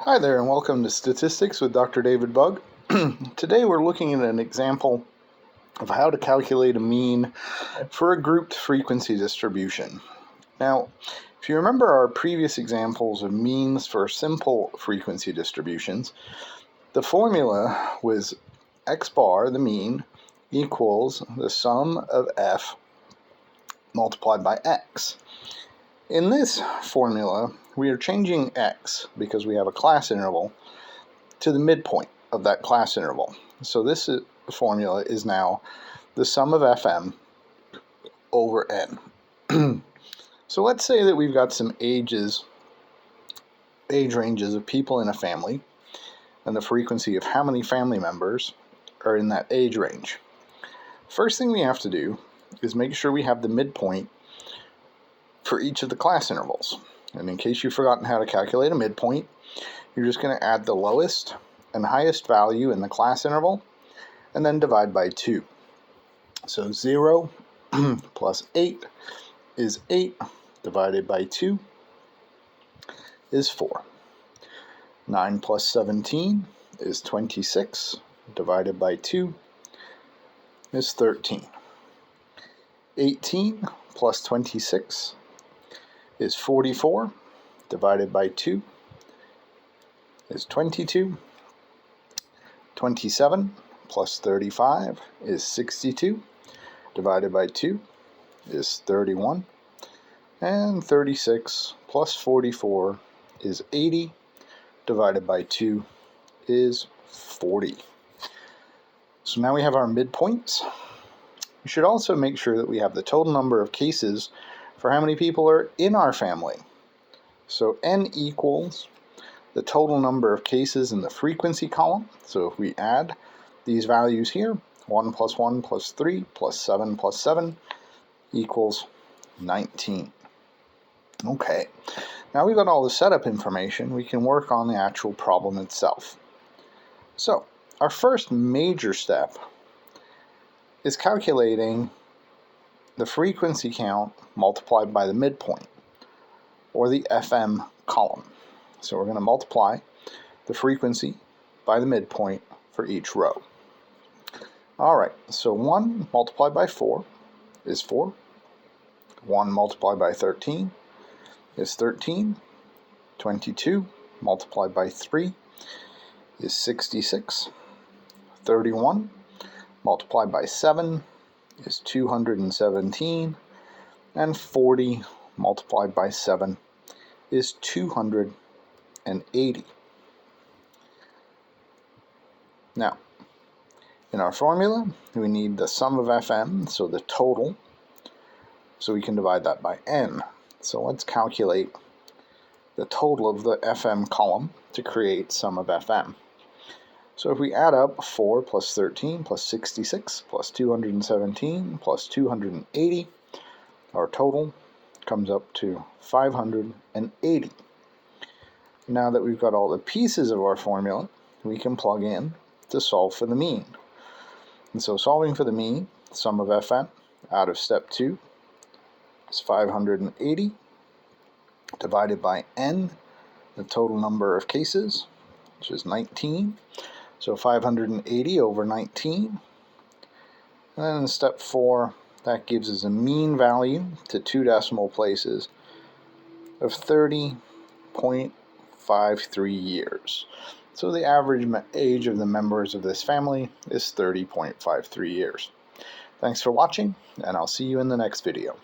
Hi there and welcome to Statistics with Dr. David Bug. Today we're looking at an example of how to calculate a mean for a grouped frequency distribution. Now, if you remember our previous examples of means for simple frequency distributions, the formula was x bar, the mean, equals the sum of f multiplied by x. In this formula, we are changing x, because we have a class interval, to the midpoint of that class interval. So this formula is now the sum of fm over n. So let's say that we've got some age ranges of people in a family, and the frequency of how many family members are in that age range. First thing we have to do is make sure we have the midpoint for each of the class intervals. And in case you've forgotten how to calculate a midpoint, you're just going to add the lowest and highest value in the class interval and then divide by 2. So 0 plus 8 is 8, divided by 2 is 4. 9 plus 17 is 26, divided by 2 is 13. 18 plus 26 is 44, divided by 2 is 22. 27 plus 35 is 62, divided by 2 is 31. And 36 plus 44 is 80, divided by 2 is 40. So now we have our midpoints. We should also make sure that we have the total number of cases for how many people are in our family. So n equals the total number of cases in the frequency column. So if we add these values here, 1 plus 1 plus 3 plus 7 plus 7 equals 19. Okay, now we've got all the setup information, we can work on the actual problem itself. So our first major step is calculating the frequency count multiplied by the midpoint, or the FM column. So we're going to multiply the frequency by the midpoint for each row. Alright, so 1 multiplied by 4 is 4. 1 multiplied by 13 is 13. 22 multiplied by 3 is 66. 31 multiplied by 7 is 217, and 40 multiplied by 7 is 280. Now, in our formula, we need the sum of fm, so the total, so we can divide that by n. So let's calculate the total of the fm column to create sum of fm. So if we add up 4 plus 13 plus 66 plus 217 plus 280, our total comes up to 580. Now that we've got all the pieces of our formula, we can plug in to solve for the mean. And so solving for the mean, sum of fm out of step 2 is 580 divided by n, the total number of cases, which is 19. So 580 over 19. And then in step 4, that gives us a mean value to 2 decimal places of 30.53 years. So the average age of the members of this family is 30.53 years. Thanks for watching, and I'll see you in the next video.